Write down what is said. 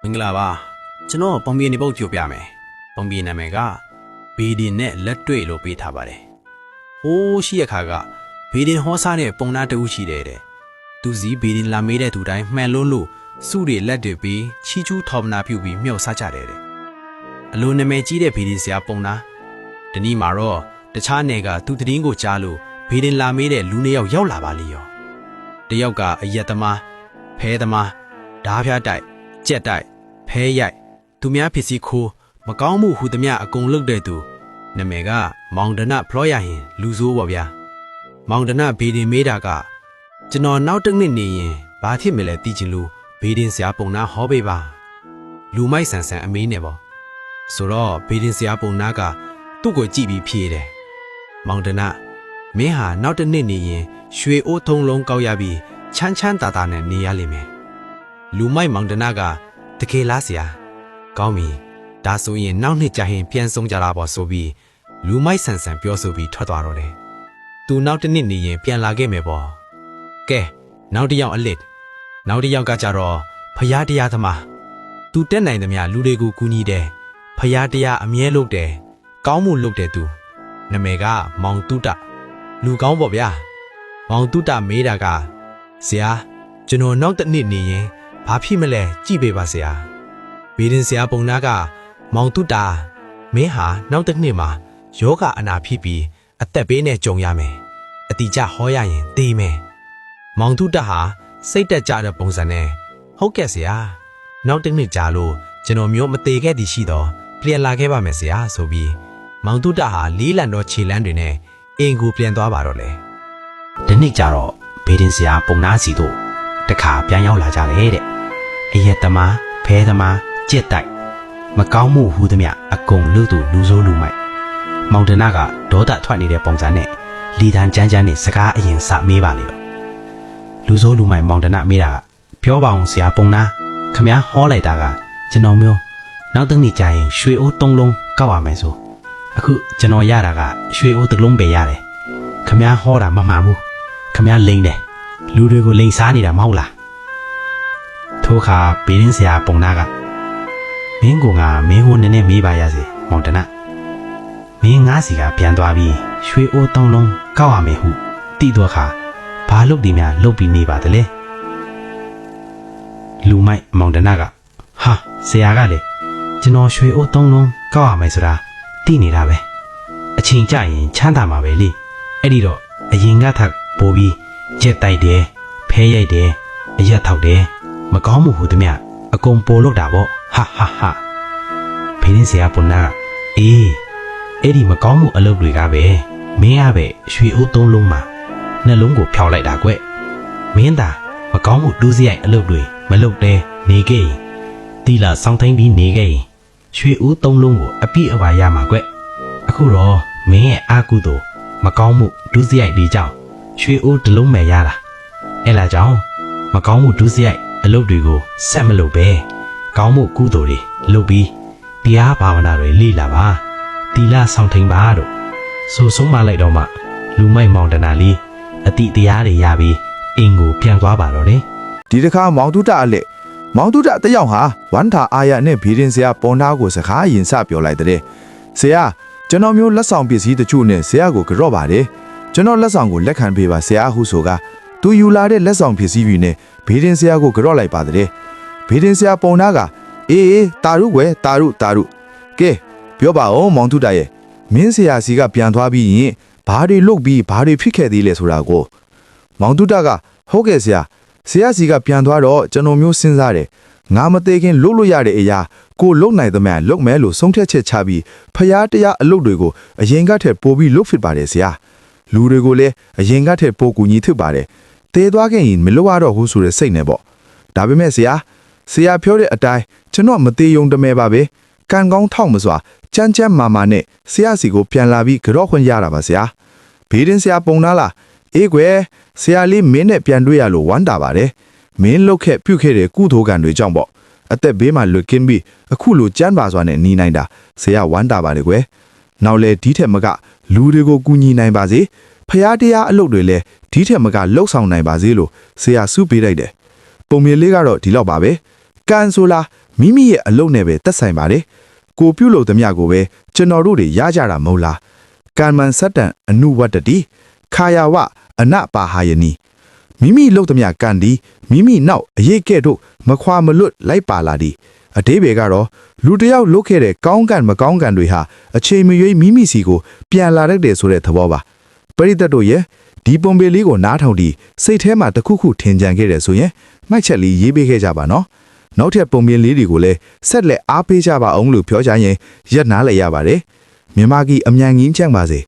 မင်္ဂလာပါကျွန်တော်ပုံပြင်နေပုတ်ကြိုပြမယ်ပုံပြင်နာမည်ကဘေဒင်နဲ့လက်တွေ့လို့ပေးထားပါတယ်ဟိုးရှိရခါကဘေဒင်ဟောစားတဲ့ပုံနာတဦးရှိတယ်တဲ့သူစီဘေဒင်လာမေးတဲ့သူတိုင်းမှန်လွန်းလို့စုတွေလက်တွေပြီးချီချူးထော်မနာပြုတ်ပြီးမြှောက်စားကြတယ်တဲ့အလိုနာမည်ကြီးတဲ့ဘေဒင်ဆရာပုံနာဒီနေ့မှာတော့တခြားနယ်ကသူတည်င်းကိုကြားလို့ဘေဒင်လာမေးတဲ့လူနှစ်ယောက်ရောက်လာပါလိရောတယောက်ကအယက်သမားဖဲသမားဓားဖျားတိုက်ကြက်တိုက်ဖဲရိုက်သူများဖြစ်စီခိုးမကောင်းမှုဟူသမျှအကုန်လုပ်တဲ့သူနာမည်ကမောင်ဒနဖလောရရင်လူဆိုးပါဗျာမောင်ဒနဘေဒင်မေးတာကကျွန်တော်နောက်တစ်နှစ်နေရင်ဘာဖြစ်မလဲသိချင်လို့ဘေဒင်ဆရာပုံနာဟောပေးပါလူမိုက်ဆန်ဆန်အမေးနဲ့ပေါ့ဆိုတော့ဘေဒင်ဆရာပုံနာကသူ့ကိုကြည့်ပြီးဖြေတယ်မောင်ဒနမင်းဟာနောက်တစ်နှစ်နေရင်ရွှေအိုးထုံလုံးကောက်ရပြီးချမ်းချမ်းသာသာနဲ့နေရလိမ့်မယ်လူမိုက်မောင်ဒနကတကယ်လားဆရာကောင်းပြီဒါဆိုရင်နောက်နှစ်ကြာရင်ပြန်ဆုံးကြတာပေါ့ဆိုပြီးလူမိုက်ဆန်ဆန်ပြောဆိုပြီးထွက်သွားတော့တယ်သူနောက်တစ်နှစ်နေရင်ပြန်လာခဲ့မယ်ပေါ့ကဲနောက်တစ်ယောက်အလစ်နောက်တစ်ယောက်ကကြတော့ဖျားတရားသမားသူတက်နိုင်သမျှလူတွေကိုကူညီတယ်ဖျားတရားအမြဲလုပ်တယ်ကောင်းမှုလုပ်တယ်သူနာမည်ကမောင်တုတလူကောင်းပေါ့ဗျာမောင်တုတမေးတာကဆရာကျွန်တော်နောက်တစ်နှစ်နေရင်ဘာဖြစ်မလဲကြည့်ပေးပါဆရာဘေဒင်ဆရာပုံနာကမောင်တုတာမင်းဟာနောက်တစ်နှစ်မှာယောဂအနာဖြစ်ပြီးအသက်ဘေးနဲ့ကြုံရမယ်အတိအကျဟောရရင်သေမယ်မောင်တုတာဟာစိတ်တက်ကြတဲ့ပုံစံနဲ့ဟုတ်ကဲ့ဆရာနောက်တစ်နှစ်ကြာလို့ကျွန်တော်မျိုးမသေးခဲ့သည်ရှိတော့ပြန်လာခဲ့ပါမယ်ဆရာဆိုပြီးမောင်တုတာဟာလေးလံတော့ခြေလန်းတွေနဲ့အင်ကိုပြန်သွားပါတော့လေဒီနေ့ကျတော့ဘေဒင်ဆရာပုံနာစီတို့တခါပြန်ရောက်လာကြတယ်တဲ့အရက်သမားဖဲသမားကြက်တိုက်မကောင်းမှုဟူသမျှအကုန်လူသူလူဆိုးလူမိုက်မောင်ဒနာကဒေါသထွက်နေတဲ့ပုံစံနဲ့လီတန်ကြမ်းကြမ်းနဲ့စကားအရင်စမေးပါလေတော့လူဆိုးလူမိုက်မောင်ဒနာမေးတာကပြောပါအောင်ဆရာပုံနာခမည်းဟောလိုက်တာကကျွန်တော်မျိုးနောက်တစ်နေ့ကြာရင်ရွှေအိုး၃လုံးကောက်ရမယ်ဆိုအခုကျွန်တော်ရတာကရွှေအိုးတစ်လုံးပဲရတယ်ခမည်းဟောတာမမှန်ဘူးခမည်းလိမ့်တယ်လူတွေကိုလိန်စားနေတာမဟုတ်လားထိုအခါဘေဒင်ဆရာပုံနာကမင်းကမင်းဟိုနည်းနည်းမေးပါရစေမောင်တနမင်းငါးစီကပြန်သွားပြီးရွှေအိုး၃လုံးကောက်ရမယ်ဟုတိတော့ခါဘာလုပ်ဒီများလုပ်ပြီးနေပါတလဲလူမိုက်မောင်တနကဟာဆရာကလေကျွန်တော်ရွှေအိုး၃လုံးကောက်ရမယ်ဆိုတာသိနေတာပဲအချိန်ကြရင်ချမ်းသာမှာပဲလေအဲ့ဒီတော့အရင်ကထပ်ပို့ပြီးကြက်တိုက်တယ်ဖဲရိုက်တယ်အရက်ထောက်တယ်မကောင်းမှုဟူသမျှအကုန်ပိုလို့တာပေါ့ဟာဟာဟာဖေးရင်ဆရာပုံနာအေးအဲ့ဒီမကောင်းမှုအလုပ်တွေကပဲမင်းကပဲရွှေအိုး၃လုံးမှာနှလုံးကိုဖျောက်လိုက်တာကွမင်းသာမကောင်းမှုဒူးစရိုက်အလုပ်တွေမလုပ်တဲ့နေခဲ့ရင်တီလာစောင်းသိမ်းပြီးနေခဲ့ရင်ရွှေအိုး၃လုံးကိုအပြည့်အဝရမှာကွအခုတော့မင်းရဲ့အာကုသို့မကောင်းမှုဒူးစရိုက်တွေကြောင့်ရွှေအိုးတစ်လုံးပဲရတာအဲ့လာကြောင့်မကောင်းမှုဒုစရိုက်အလုပ်တွေကိုဆက်မလုပ်ပဲကောင်းမှုကုသိုလ်တွေလုပ်ပြီးတရားဘာဝနာတွေလေ့လာပါတီလာဆောင်ထိန်ပါတို့ဆိုဆုံးမလိုက်တော့မှလူမိုက်မောင်တနာလေးအတိတရားတွေရပြီးအင်ကိုပြန်သွားပါတော့တယ်ဒီတစ်ခါမောင်တုတအလက်မောင်တုတတယောက်ဟာဝမ်ထာအာရနဲ့ဘေဒင်ဆရာပုံနာကိုစကားရင်စပြောလိုက်တဲ့ဆရာကျွန်တော်မျိုးလက်ဆောင်ပစ္စည်းတချို့နဲ့ဆရာကိုကြော့ပါတယ်ကျွန်တော်လက်ဆောင်ကိုလက်ခံပေးပါဆရာဟုဆိုကသူယူလာတဲ့လက်ဆောင်ပစ္စည်းတွေနဲ့ဘေဒင်ဆရာကိုကြော့လိုက်ပါတဲ့ဘေဒင်ဆရာပုံနာကအေးတာရုကွယ်တာရုကဲပြောပါဦးမောင်တုတရဲ့မင်းဆရာစီကပြန်သွားပြီးရင်ဘာတွေလုပ်ပြီးဘာတွေဖြစ်ခဲ့သေးလဲဆိုတာကိုမောင်တုတကဟုတ်ကဲ့ဆရာစီကပြန်သွားတော့ကျွန်တော်မျိုးစဉ်းစားတယ်ငါမသေးခင်လုပ်လို့ရတဲ့အရာကိုလုံနိုင်သမျှလုပ်မယ်လို့ဆုံးဖြတ်ချက်ချပြီးဖျားတရားအလုပ်တွေကိုအရင်ကထက်ပိုပြီးလုပ်ဖြစ်ပါတယ်ဆရာလူတွေကိုလည်းအရင်ကထက်ပိုကူညီဖြစ်ပါတယ်တေးသွားခဲ့ရင်မလုပ်ရတော့ဘူးဆိုတဲ့စိတ်နဲ့ပေါ့ဒါပေမဲ့ဆရာပြောတဲ့အတိုင်းကျွန်တော်မသေးယုံတမဲပါပဲကံကောင်းထောက်မစွာချမ်းမာနဲ့ဆရာစီကိုပြန်လာပြီးကြော့ခွင့်ရတာပါဆရာဘေးရင်ဆရာပုံနာလားအေးကွယ်ဆရာလေးမင်းနဲ့ပြန်တွေ့ရလို့ဝမ်းတာပါတယ်မင်းလုတ်ခဲ့ပြုတ်ခဲ့တဲ့ကုသိုလ်ကံတွေကြောင့်ပေါ့အသက်ဘေးမှာလွတ်ကင်းပြီးအခုလိုကြမ်းပါစွာနဲ့နေနိုင်တာဆရာဝမ်းတာပါလေကွယ်နောက်လေဒီထက်မကလူတွေကိုကူညီနိုင်ပါစေဖျားတရားအလုပ်တွေလည်းဒီထက်မကလှုပ်ဆောင်နိုင်ပါစေလို့ဆရာစုပေးလိုက်တယ်ပုံမြင်လေးကတော့ဒီလောက်ပါပဲကံဆိုလား မိမိရဲ့အလုပ်နဲ့ပဲသက်ဆိုင်ပါတယ်ကိုပြုတ်လို့သမျှကိုပဲကျွန်တော်တို့တွေရကြတာမဟုတ်လားကံမန်စတ္တံအနုဝတ္တတိခာယာဝအနပါဟာယနီမိမိလုပ်သမျှကံဒီမိမိနောက်အရေးကဲ့သို့မခွာမလွတ်လိုက်ပါလာသည်အတိဘေကတော့လူတယောက်လုပ်ခဲ့တဲ့ကောင်းကံမကောင်းကံတွေဟာအချိန်မရွေးမိမိစီကိုပြန်လာတတ်တယ်ဆိုတဲ့သဘောပါပရိသတ်တို့ရဲ့ဒီပုံပေလေးကိုနားထောင်ပြီးစိတ်ထဲမှာတခုခုထင်ကြံခဲ့တယ်ဆိုရင်မှတ်ချက်လေးရေးပေးခဲ့ကြပါနော်နောက်ထပ်ပုံပြင်လေးတွေကိုလည်းဆက်လက်အားပေးကြပါအောင်လို့ပြောကြရင်ရက်နားလည်းရပါတယ်မြန်မာကြီးအမြန်ကြီးချမ်းပါစေ